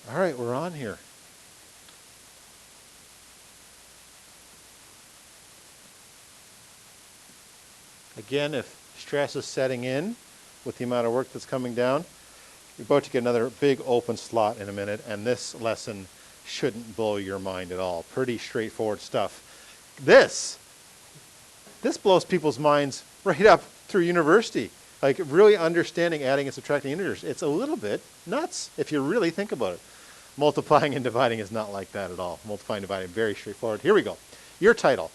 All right, we're on here. Again, if stress is setting in with the amount of work that's coming down, you're about to get another big open slot in a minute, and this lesson shouldn't blow your mind at all. Pretty straightforward stuff. This blows people's minds right up through university. Like really understanding adding and subtracting integers. It's a little bit nuts if you really think about it. Multiplying and dividing is not like that at all. Multiplying and dividing, very straightforward. Here we go. Your title.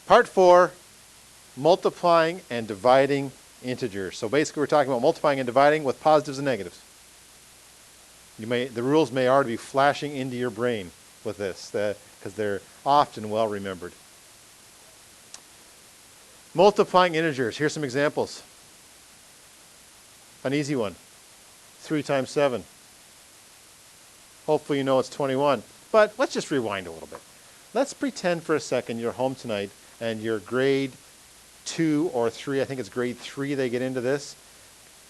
Part 4, multiplying and dividing integers. So basically we're talking about multiplying and dividing with positives and negatives. The rules may already be flashing into your brain with this because they're often well remembered. Multiplying integers. Here's some examples. An easy one. 3 times 7. Hopefully you know it's 21. But let's just rewind a little bit. Let's pretend for a second you're home tonight and you're grade 2 or 3. I think it's grade 3 they get into this.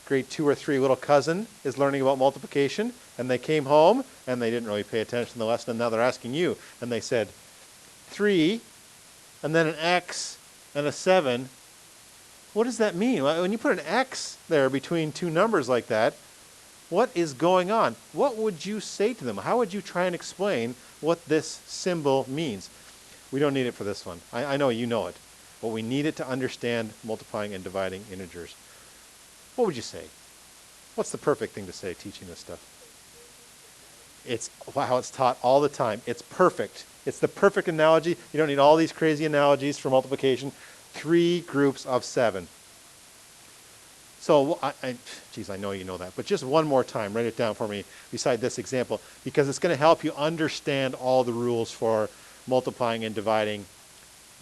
Grade 2 or 3 little cousin is learning about multiplication, and they came home and they didn't really pay attention to the lesson, and now they're asking you, and they said 3 and then an X and a 7. What does that mean? When you put an X there between two numbers like that, what is going on? What would you say to them? How would you try and explain what this symbol means? We don't need it for this one. I know you know it, but we need it to understand multiplying and dividing integers. What would you say? What's the perfect thing to say teaching this stuff? It's how it's taught all the time. It's perfect. It's the perfect analogy. You don't need all these crazy analogies for multiplication. 3 groups of 7. So, I know you know that, but just one more time, write it down for me beside this example, because it's going to help you understand all the rules for multiplying and dividing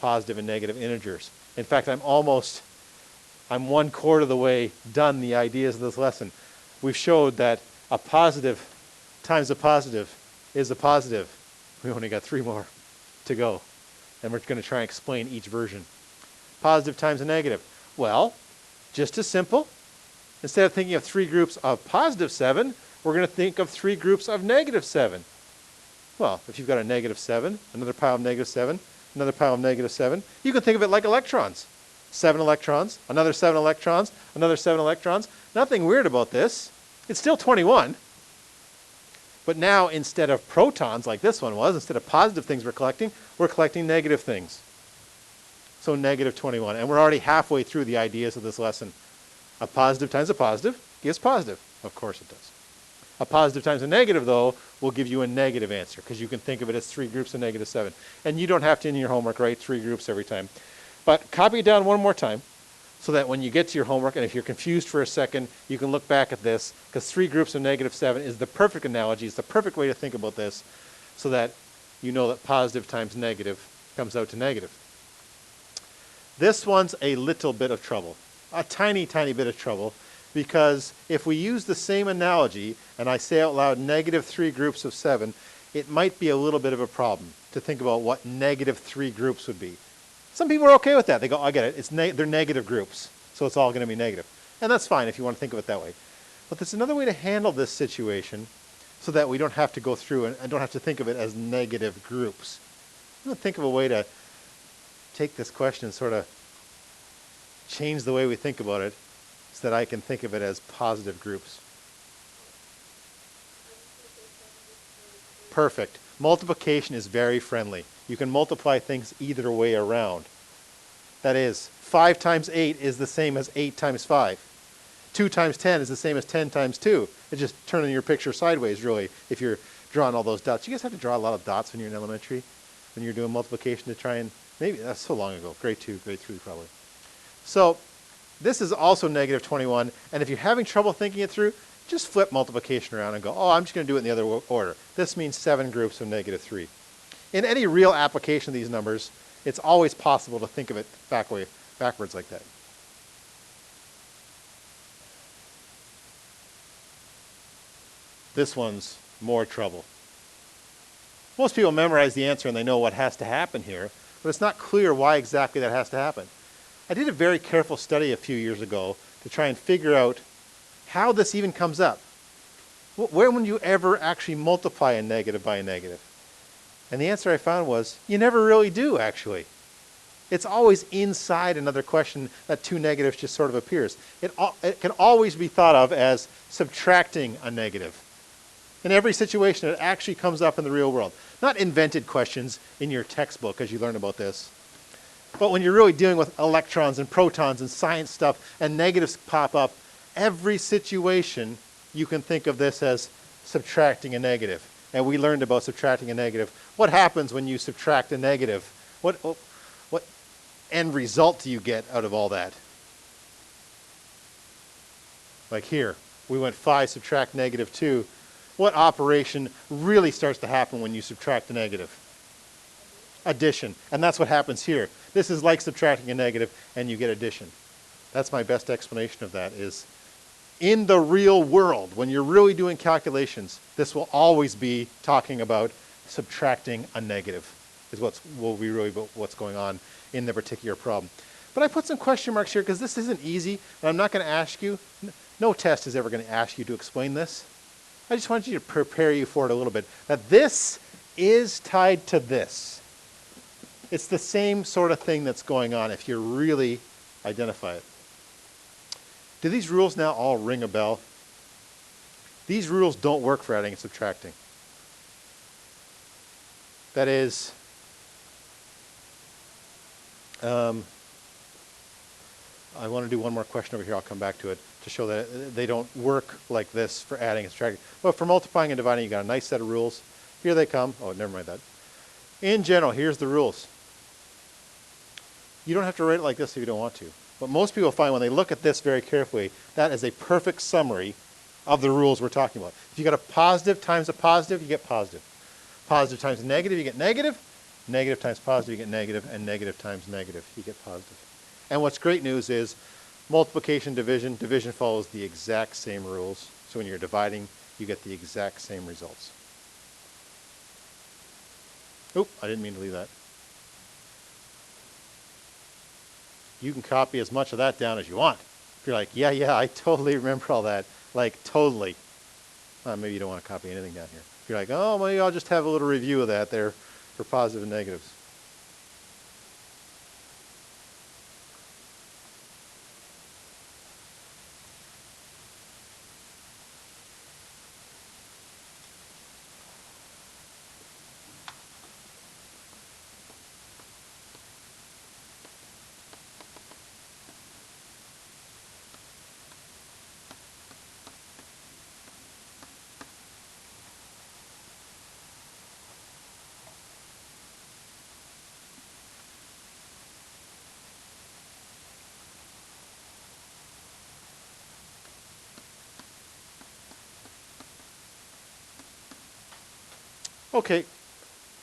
positive and negative integers. In fact, I'm 1/4 of the way done the ideas of this lesson. We've showed that a positive times a positive is a positive. We only got 3 more to go, and we're going to try and explain each version. Positive times a negative. Well, just as simple. Instead of thinking of 3 groups of positive 7, we're going to think of 3 groups of negative 7. Well, if you've got a negative 7, another pile of negative 7, another pile of negative 7, you can think of it like electrons. 7 electrons, another 7 electrons, another 7 electrons. Nothing weird about this. It's still 21. But now instead of protons like this one was, instead of positive things we're collecting negative things. So negative 21. And we're already halfway through the ideas of this lesson. A positive times a positive gives positive. Of course it does. A positive times a negative, though, will give you a negative answer, because you can think of it as 3 groups of negative 7. And you don't have to, in your homework, write 3 groups every time. But copy it down one more time, so that when you get to your homework, and if you're confused for a second, you can look back at this, because 3 groups of negative 7 is the perfect analogy. It's the perfect way to think about this, so that you know that positive times negative comes out to negative. This one's a little bit of trouble, a tiny, tiny bit of trouble, because if we use the same analogy, and I say out loud negative 3 groups of 7, it might be a little bit of a problem to think about what negative 3 groups would be. Some people are okay with that. They go, I get it. They're negative groups, so it's all going to be negative. And that's fine if you want to think of it that way. But there's another way to handle this situation so that we don't have to go through and don't have to think of it as negative groups. I'm going to think of a way to take this question and sort of change the way we think about it so that I can think of it as positive groups. Perfect. Multiplication is very friendly. You can multiply things either way around. That is, 5 times 8 is the same as 8 times 5. 2 times 10 is the same as 10 times 2. It's just turning your picture sideways, really, if you're drawing all those dots. You guys have to draw a lot of dots when you're in elementary, when you're doing multiplication to try and, maybe that's so long ago, grade 2, grade 3 probably. So this is also negative 21, and if you're having trouble thinking it through, just flip multiplication around and go, oh, I'm just going to do it in the other order. This means 7 groups of negative 3. In any real application of these numbers, it's always possible to think of it backwards like that. This one's more trouble. Most people memorize the answer and they know what has to happen here, but it's not clear why exactly that has to happen. I did a very careful study a few years ago to try and figure out how this even comes up. When would you ever actually multiply a negative by a negative? And the answer I found was, you never really do, actually. It's always inside another question that two negatives just sort of appears. It can always be thought of as subtracting a negative. In every situation, it actually comes up in the real world. Not invented questions in your textbook as you learn about this. But when you're really dealing with electrons and protons and science stuff and negatives pop up, every situation you can think of this as subtracting a negative. And we learned about subtracting a negative. What happens when you subtract a negative? What end result do you get out of all that? Like here, we went 5 subtract negative 2. What operation really starts to happen when you subtract a negative? Addition. And that's what happens here. This is like subtracting a negative and you get addition. That's my best explanation of that is in the real world, when you're really doing calculations, this will always be talking about subtracting a negative is will be really what's going on in the particular problem. But I put some question marks here because this isn't easy, and I'm not going to ask you, no test is ever going to ask you to explain this. I just want you to prepare you for it a little bit, that this is tied to this. It's the same sort of thing that's going on if you really identify it. Do these rules now all ring a bell? These rules don't work for adding and subtracting. That is, I want to do one more question over here. I'll come back to it to show that they don't work like this for adding and subtracting. But for multiplying and dividing, you got a nice set of rules. Here they come. Oh, never mind that. In general, here's the rules. You don't have to write it like this if you don't want to. But most people find when they look at this very carefully, that is a perfect summary of the rules we're talking about. If you got a positive times a positive, you get positive. Positive times a negative, you get negative. Negative times positive, you get negative. And negative times negative, you get positive. And what's great news is multiplication, division follows the exact same rules. So when you're dividing, you get the exact same results. Oop, I didn't mean to leave that. You can copy as much of that down as you want. If you're like, yeah, I totally remember all that. Like, totally. Maybe you don't want to copy anything down here. If you're like, oh, maybe I'll just have a little review of that there for positive and negatives. Okay,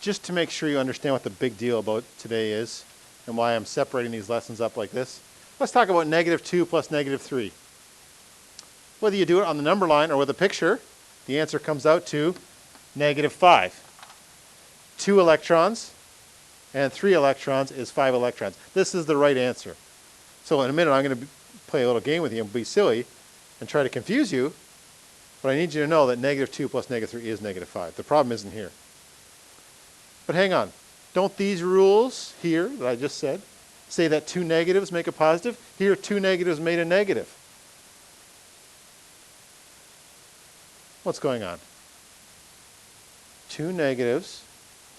just to make sure you understand what the big deal about today is and why I'm separating these lessons up like this, let's talk about negative 2 plus negative 3. Whether you do it on the number line or with a picture, the answer comes out to negative 5. 2 electrons and 3 electrons is 5 electrons. This is the right answer. So in a minute I'm going to play a little game with you and be silly and try to confuse you, but I need you to know that negative 2 plus negative 3 is negative 5. The problem isn't here. But hang on. Don't these rules here that I just said say that 2 negatives make a positive? Here 2 negatives made a negative. What's going on? 2 negatives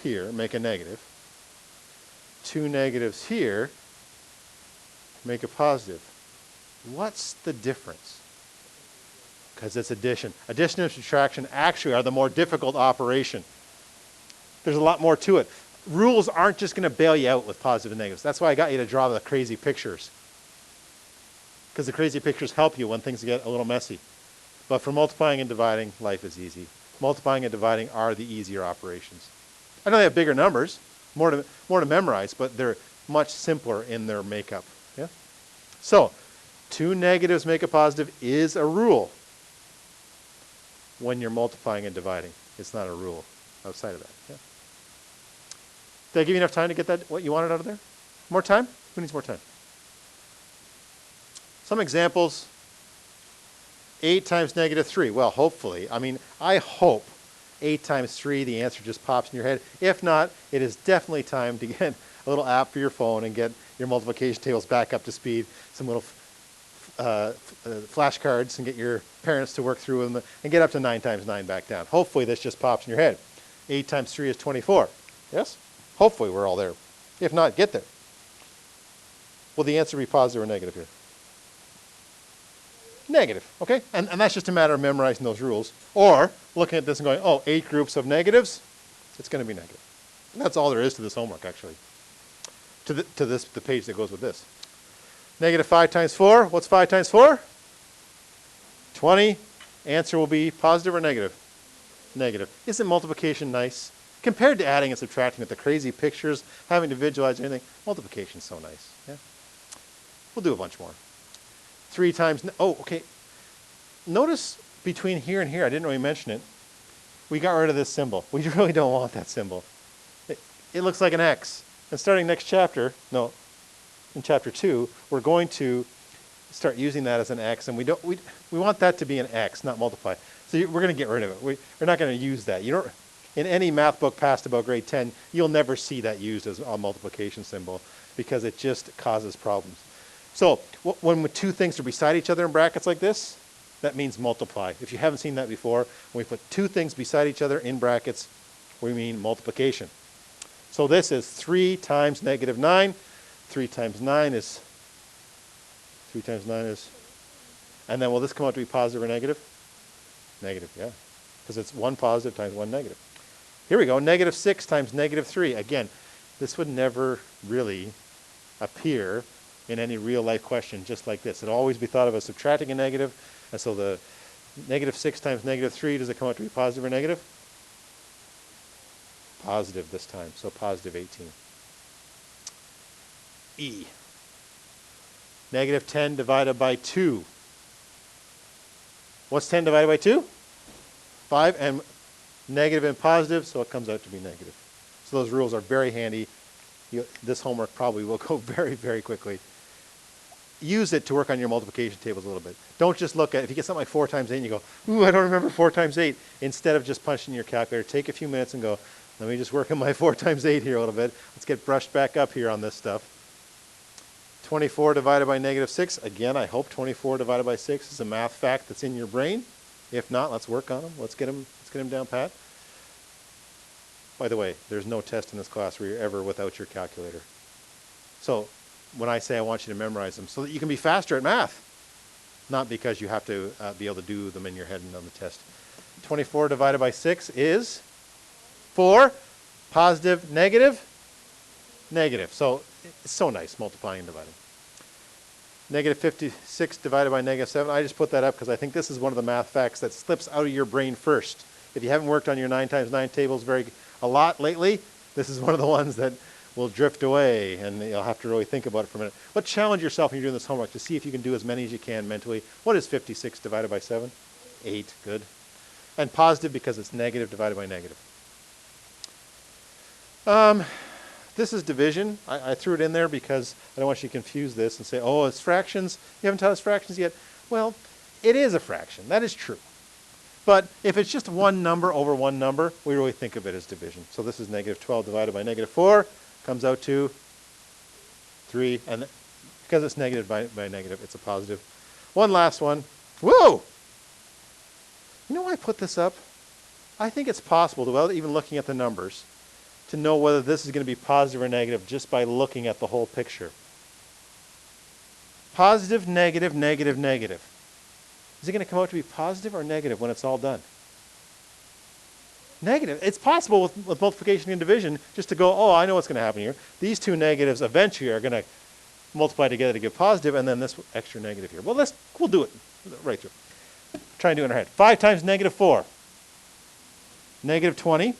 here make a negative. 2 negatives here make a positive. What's the difference? Because it's addition. Addition and subtraction actually are the more difficult operation. There's a lot more to it. Rules aren't just going to bail you out with positive and negatives. That's why I got you to draw the crazy pictures. Because the crazy pictures help you when things get a little messy. But for multiplying and dividing, life is easy. Multiplying and dividing are the easier operations. I know they have bigger numbers, more to memorize, but they're much simpler in their makeup. Yeah? So, 2 negatives make a positive is a rule when you're multiplying and dividing. It's not a rule outside of that. Yeah? Did I give you enough time to get that what you wanted out of there? More time? Who needs more time? Some examples. 8 times negative 3. Well, hopefully. I mean, I hope 8 times 3, the answer just pops in your head. If not, it is definitely time to get a little app for your phone and get your multiplication tables back up to speed, some little flashcards, and get your parents to work through them and get up to 9 times 9 back down. Hopefully this just pops in your head. 8 times 3 is 24. Yes? Hopefully we're all there. If not, get there. Will the answer be positive or negative here? Negative, okay? And that's just a matter of memorizing those rules. Or looking at this and going, oh, 8 groups of negatives, it's going to be negative. And that's all there is to this homework, actually. The page that goes with this. Negative 5 times 4. What's 5 times 4? 20. Answer will be positive or negative? Negative. Isn't multiplication nice? Compared to adding and subtracting with the crazy pictures, having to visualize anything, multiplication's so nice. Yeah? We'll do a bunch more. 3 times, oh, okay. Notice between here and here, I didn't really mention it, we got rid of this symbol. We really don't want that symbol. It looks like an X. And starting next chapter, no, in chapter 2, we're going to start using that as an X, and we want that to be an X, not multiply. So we're going to get rid of it. We're not going to use that. You don't, in any math book past about grade 10, you'll never see that used as a multiplication symbol because it just causes problems. So when 2 things are beside each other in brackets like this, that means multiply. If you haven't seen that before, when we put 2 things beside each other in brackets, we mean multiplication. So this is 3 times negative 9. 3 times 9 is, and then will this come out to be positive or negative? Negative, yeah. Because it's 1 positive times 1 negative. Here we go, negative 6 times negative 3. Again, this would never really appear in any real life question just like this. It'll always be thought of as subtracting a negative. And so the negative 6 times negative 3, does it come out to be positive or negative? Positive this time, so positive 18. E. Negative 10 divided by 2. What's 10 divided by 2? 5, and negative and positive, so it comes out to be negative. So those rules are very handy. This homework probably will go very, very quickly. Use it to work on your multiplication tables a little bit. Don't just look at, if you get something like 4 times 8 and you go, ooh, I don't remember 4 times 8. Instead of just punching in your calculator, take a few minutes and go, let me just work on my 4 times 8 here a little bit. Let's get brushed back up here on this stuff. 24 divided by negative 6. Again, I hope 24 divided by 6 is a math fact that's in your brain. If not, let's work on them. Let's get them down pat. By the way, there's no test in this class where you're ever without your calculator. So when I say I want you to memorize them, so that you can be faster at math, not because you have to be able to do them in your head and on the test. 24 divided by 6 is 4. Positive, negative, negative. So it's so nice multiplying and dividing. Negative 56 divided by negative 7. I just put that up because I think this is one of the math facts that slips out of your brain first. If you haven't worked on your 9 times 9 tables a lot lately, this is one of the ones that will drift away and you'll have to really think about it for a minute. But challenge yourself when you're doing this homework to see if you can do as many as you can mentally. What is 56 divided by 7? 8. Good. And positive because it's negative divided by negative. This is division. I threw it in there because I don't want you to confuse this and say, oh, it's fractions. You haven't taught us fractions yet. Well, it is a fraction. That is true. But if it's just one number over one number, we really think of it as division. So this is negative 12 divided by negative 4. Comes out to 3. And because it's negative by negative, it's a positive. One last one. Whoa! You know why I put this up? I think it's possible, without even looking at the numbers, to know whether this is going to be positive or negative just by looking at the whole picture. Positive, negative, negative, negative. Is it going to come out to be positive or negative when it's all done? Negative. It's possible with multiplication and division just to go, oh, I know what's going to happen here. These 2 negatives eventually are going to multiply together to give positive, and then this extra negative here. Well, we'll do it right through. Try and do it in our head. 5 times negative 4. Negative 20.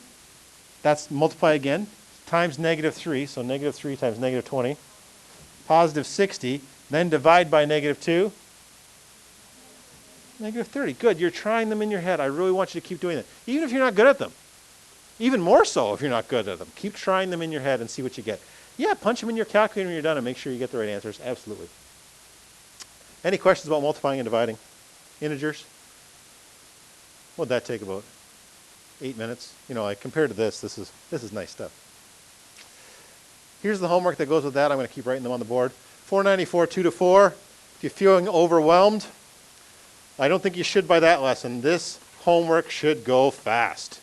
That's multiply again. Times negative 3. So negative 3 times negative 20. Positive 60. Then divide by negative 2. Negative 30. Good. You're trying them in your head. I really want you to keep doing that. Even if you're not good at them. Even more so if you're not good at them. Keep trying them in your head and see what you get. Yeah, punch them in your calculator when you're done and make sure you get the right answers. Absolutely. Any questions about multiplying and dividing? Integers? What'd that take about? 8 minutes? You know, like compared to this is nice stuff. Here's the homework that goes with that. I'm going to keep writing them on the board. 494, 2 to 4. If you're feeling overwhelmed, I don't think you should by that lesson. This homework should go fast.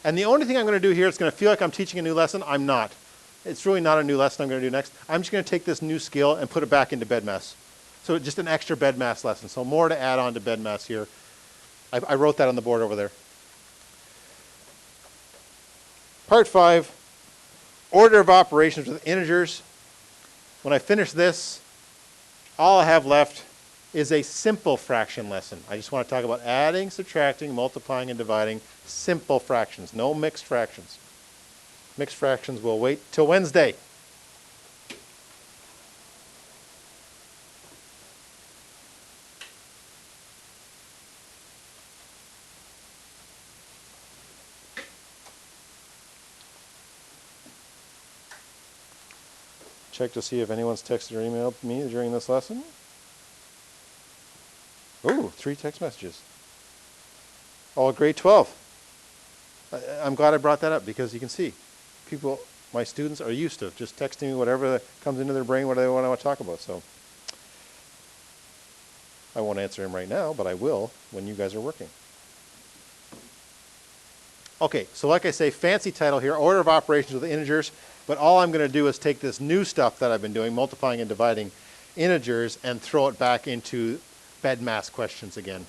And the only thing I'm going to do here is going to feel like I'm teaching a new lesson. I'm not. It's really not a new lesson I'm going to do next. I'm just going to take this new skill and put it back into bed mass. So just an extra bed mass lesson. So more to add on to bed mass here. I wrote that on the board over there. Part 5, order of operations with integers. When I finish this, all I have left is a simple fraction lesson. I just want to talk about adding, subtracting, multiplying, and dividing simple fractions. No mixed fractions. Mixed fractions will wait till Wednesday. Check to see if anyone's texted or emailed me during this lesson. Ooh, 3 text messages. All grade 12. I'm glad I brought that up because you can see people, my students are used to just texting me whatever comes into their brain, whatever they want to talk about. So I won't answer them right now, but I will when you guys are working. Okay, so like I say, fancy title here, order of operations with integers, but all I'm going to do is take this new stuff that I've been doing, multiplying and dividing integers, and throw it back into bed mass questions again.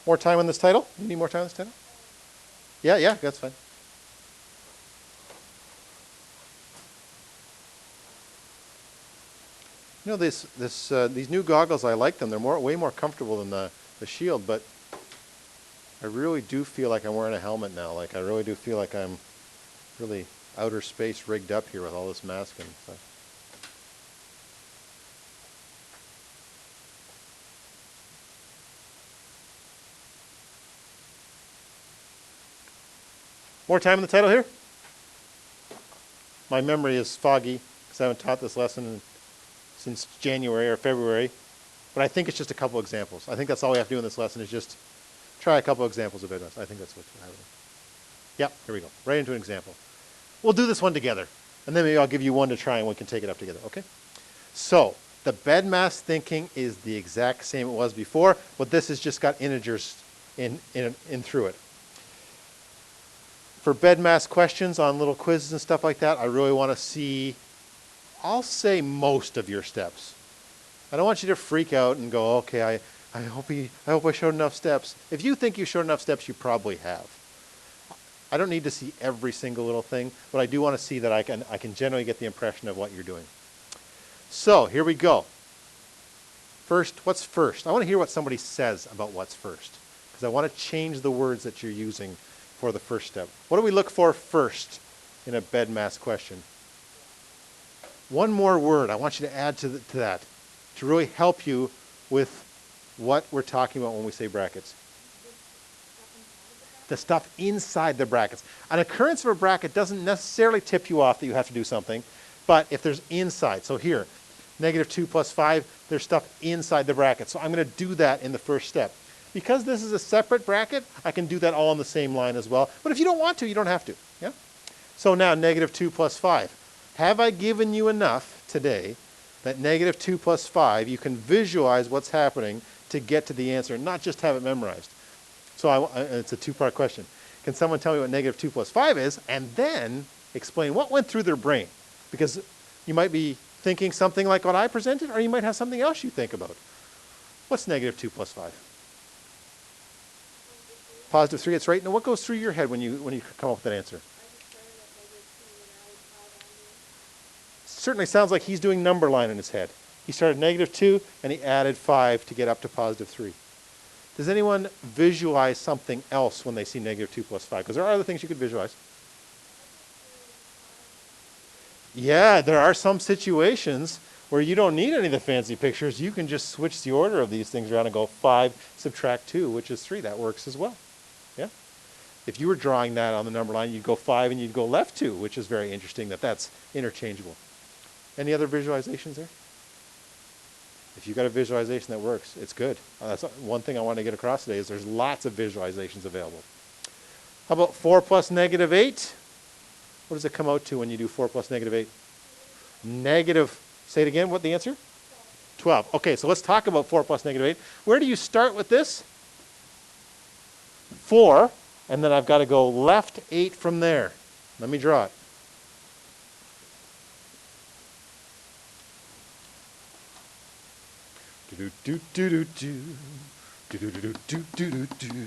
More time on this title? You need more time on this title? Yeah, that's fine. You know, these new goggles, I like them. They're way more comfortable than the Shield, but I really do feel like I'm wearing a helmet now. Like I really do feel like I'm really outer space rigged up here with all this mask and stuff. More time in the title here? My memory is foggy because I haven't taught this lesson since January or February, but I think it's just a couple examples. I think that's all we have to do in this lesson is just try a couple examples of it. I think that's what I have. Yep, here we go. Right into an example. We'll do this one together, and then maybe I'll give you one to try and we can take it up together, okay? So, the bed mass thinking is the exact same it was before, but this has just got integers in through it. For bed mass questions on little quizzes and stuff like that, I really want to see, I'll say most of your steps. I don't want you to freak out and go, okay, I hope I showed enough steps. If you think you showed enough steps, you probably have. I don't need to see every single little thing, but I do want to see that I can generally get the impression of what you're doing. So here we go. First, what's first? I want to hear what somebody says about what's first, because I want to change the words that you're using for the first step. What do we look for first in a bed mass question? One more word I want you to add to that to really help you with what we're talking about when we say brackets. The stuff inside the brackets. An occurrence of a bracket doesn't necessarily tip you off that you have to do something, but if there's inside, so here, -2 plus 5, there's stuff inside the bracket. So I'm going to do that in the first step. Because this is a separate bracket, I can do that all on the same line as well. But if you don't want to, you don't have to. Yeah? So now -2 plus 5. Have I given you enough today that -2 plus 5, you can visualize what's happening to get to the answer, not just have it memorized? So it's a two-part question. Can someone tell me what -2 plus 5 is, and then explain what went through their brain? Because you might be thinking something like what I presented, or you might have something else you think about. What's -2 plus 5? +3, it's right. Now what goes through your head when you come up with that answer? Certainly sounds like he's doing number line in his head. He started -2 and he added 5 to get up to +3. Does anyone visualize something else when they see -2 plus 5? Because there are other things you could visualize. Yeah, there are some situations where you don't need any of the fancy pictures. You can just switch the order of these things around and go 5 subtract 2, which is 3. That works as well. Yeah. If you were drawing that on the number line, you'd go 5 and you'd go left 2, which is very interesting that's interchangeable. Any other visualizations there? If you've got a visualization that works, it's good. That's one thing I want to get across today is there's lots of visualizations available. How about 4 plus negative 8? What does it come out to when you do 4 plus negative 8? Negative, say it again, what the answer? 12. Okay, so let's talk about 4 plus negative 8. Where do you start with this? 4, and then I've got to go left 8 from there. Let me draw it. Do do do do do do do do do do do do.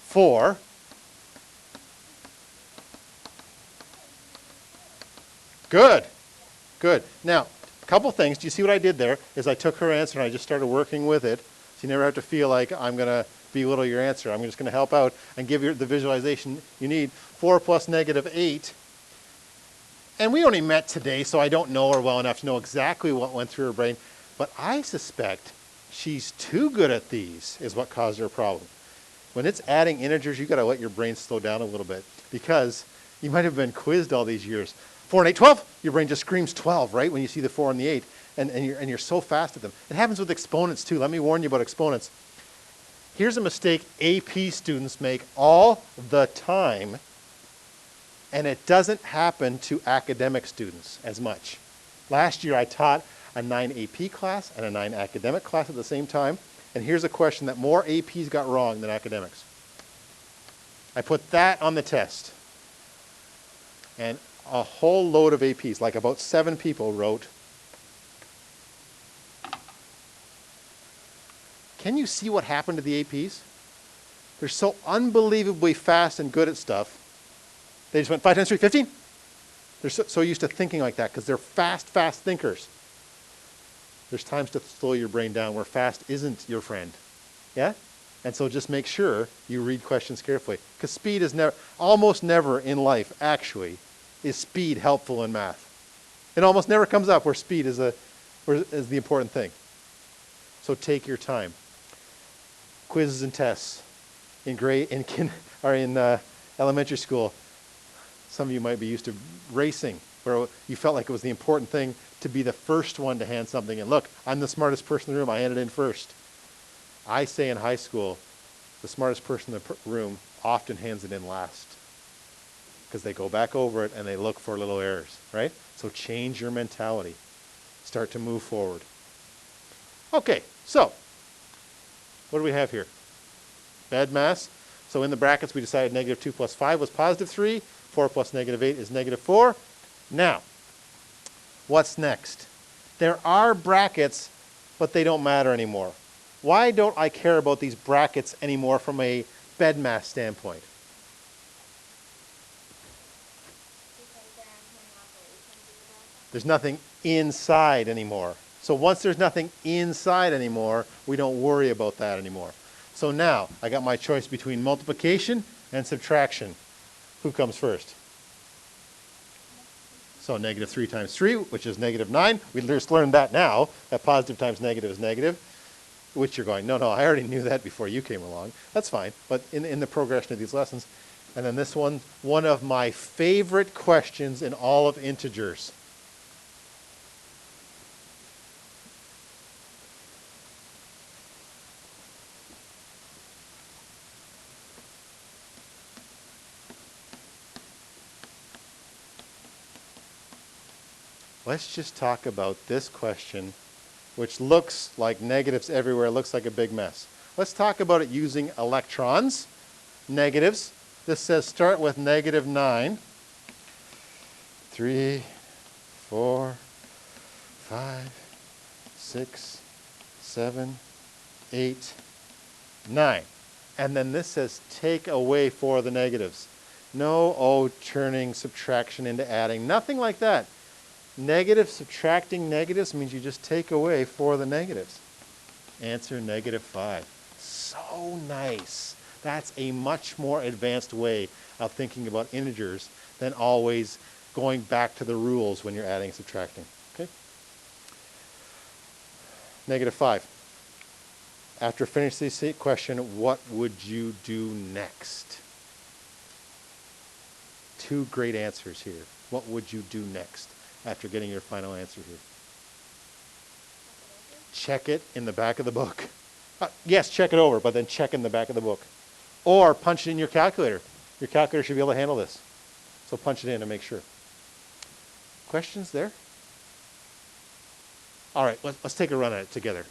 4. Good. Good. Now, a couple things. Do you see what I did there? Is I took her answer and I just started working with it. So you never have to feel like I'm going to belittle your answer. I'm just going to help out and give you the visualization you need. 4 plus negative 8. And we only met today, so I don't know her well enough to know exactly what went through her brain. But I suspect she's too good at these is what caused her problem. When it's adding integers, you've got to let your brain slow down a little bit because you might have been quizzed all these years. 4 and 8, 12. Your brain just screams 12, right, when you see the 4 and the 8. And you're so fast at them. It happens with exponents, too. Let me warn you about exponents. Here's a mistake AP students make all the time, and it doesn't happen to academic students as much. Last year, I taught a 9 AP class and a 9 academic class at the same time. And here's a question that more APs got wrong than academics. I put that on the test. And a whole load of APs, like about 7 people wrote, can you see what happened to the APs? They're so unbelievably fast and good at stuff. They just went 5 times 3, 15. They're so used to thinking like that because they're fast thinkers. There's times to slow your brain down where fast isn't your friend. Yeah? And so just make sure you read questions carefully. Because speed is almost never in life, actually, is speed helpful in math. It almost never comes up where speed is the important thing. So take your time. Quizzes and tests in elementary school. Some of you might be used to racing, where you felt like it was the important thing to be the first one to hand something in. Look, I'm the smartest person in the room. I hand it in first. I say in high school, the smartest person in the room often hands it in last because they go back over it and they look for little errors, right? So change your mentality. Start to move forward. Okay, so what do we have here? Bed mass. So in the brackets, we decided negative 2 plus 5 was positive 3. 4 plus negative 8 is negative 4. Now, what's next? There are brackets, but they don't matter anymore. Why don't I care about these brackets anymore from a bed mass standpoint? There's nothing inside anymore. So once there's nothing inside anymore, we don't worry about that anymore. So now, I got my choice between multiplication and subtraction. Who comes first? So negative 3 times 3, which is negative 9. We just learned that now, that positive times negative is negative. Which you're going, no, I already knew that before you came along. That's fine. But in the progression of these lessons. And then this one of my favorite questions in all of integers. Let's just talk about this question, which looks like negatives everywhere, looks like a big mess. Let's talk about it using electrons, negatives. This says start with negative 9. 3, 4, 5, 6, 7, 8, 9. And then this says take away 4 of the negatives. No, turning subtraction into adding, nothing like that. Negative subtracting negatives means you just take away 4 of the negatives. Answer negative 5. So nice. That's a much more advanced way of thinking about integers than always going back to the rules when you're adding and subtracting. Okay? Negative 5. After finishing this question, what would you do next? 2 great answers here. What would you do next after getting your final answer here? check it in the back of the book. Yes, check it over, but then check in the back of the book. Or punch it in your calculator. Your calculator should be able to handle this. So punch it in and make sure. Questions there? All right, let's take a run at it together.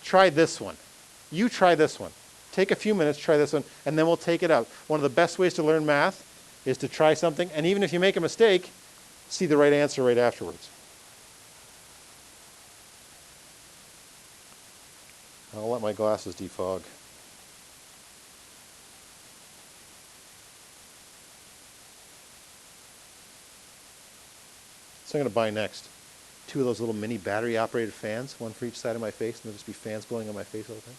Try this one. You try this one. Take a few minutes, try this one, and then we'll take it out. One of the best ways to learn math is to try something, and even if you make a mistake, see the right answer right afterwards. I'll let my glasses defog. So I'm going to buy next 2 of those little mini battery-operated fans, one for each side of my face, and there'll just be fans blowing on my face all the time.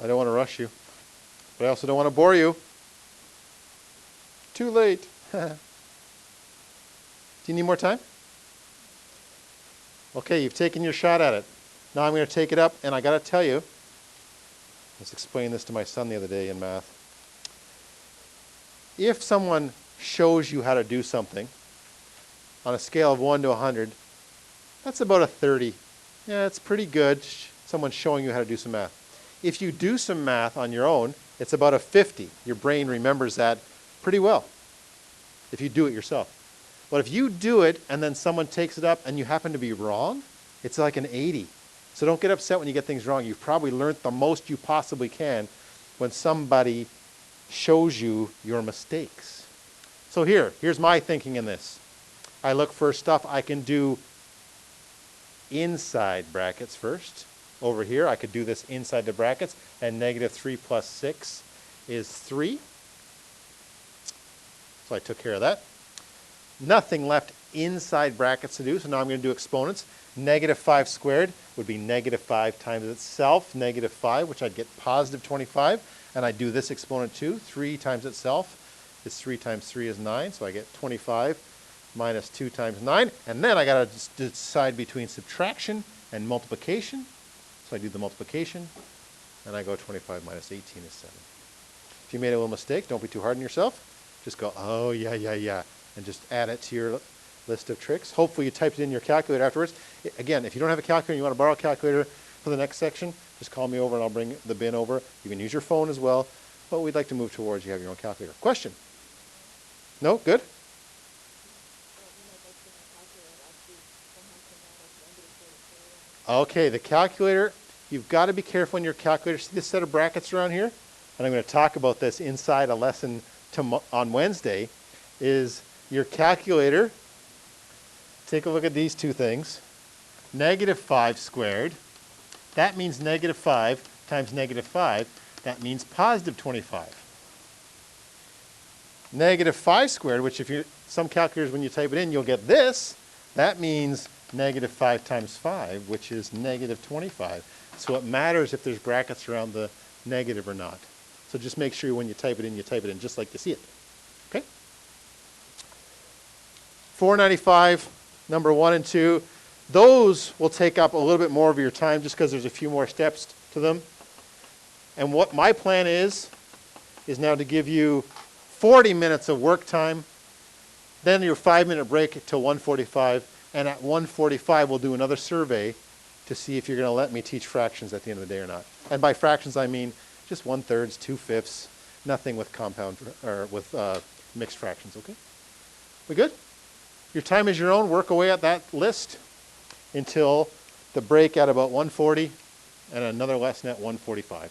I don't want to rush you, but I also don't want to bore you. Too late. Do you need more time? Okay, you've taken your shot at it. Now I'm going to take it up, and I got to tell you, I was explaining this to my son the other day in math. If someone shows you how to do something on a scale of 1 to 100, that's about a 30. Yeah, it's pretty good. Someone showing you how to do some math. If you do some math on your own, it's about a 50. Your brain remembers that pretty well if you do it yourself. But if you do it and then someone takes it up and you happen to be wrong, it's like an 80. So don't get upset when you get things wrong. You've probably learned the most you possibly can when somebody shows you your mistakes. So here's my thinking in this. I look for stuff I can do inside brackets first. Over here, I could do this inside the brackets, and negative 3 plus 6 is 3. So I took care of that. Nothing left inside brackets to do, so now I'm going to do exponents. Negative 5 squared would be negative 5 times itself, negative 5, which I'd get positive 25. And I do this exponent too. 3 times itself is 3 times 3 is 9, so I get 25 minus 2 times 9. And then I got to decide between subtraction and multiplication. So I do the multiplication, and I go 25 minus 18 is 7. If you made a little mistake, don't be too hard on yourself. Just go, oh, yeah, and just add it to your list of tricks. Hopefully you typed it in your calculator afterwards. Again, if you don't have a calculator and you want to borrow a calculator for the next section, just call me over and I'll bring the bin over. You can use your phone as well, but we'd like to move towards you have your own calculator. Question? No? Good? Okay, the calculator, you've got to be careful in your calculator. See this set of brackets around here? And I'm going to talk about this inside a lesson on Wednesday, is your calculator. Take a look at these two things. Negative 5 squared. That means negative 5 times negative 5. That means positive 25. Negative 5 squared, which some calculators when you type it in, you'll get this. That means negative 5 times 5, which is negative 25. So it matters if there's brackets around the negative or not. So just make sure when you type it in just like you see it. Okay? 495, number 1 and 2. Those will take up a little bit more of your time just because there's a few more steps to them. And what my plan is is now to give you 40 minutes of work time, then your 5-minute break till 1:45, and at 1:45 we'll do another survey to see if you're going to let me teach fractions at the end of the day or not. And by fractions I mean just 1/3, 2/5, nothing with compound or with mixed fractions, okay? We good? Your time is your own. Work away at that list until the break at about 1:40 and another lesson at 1:45.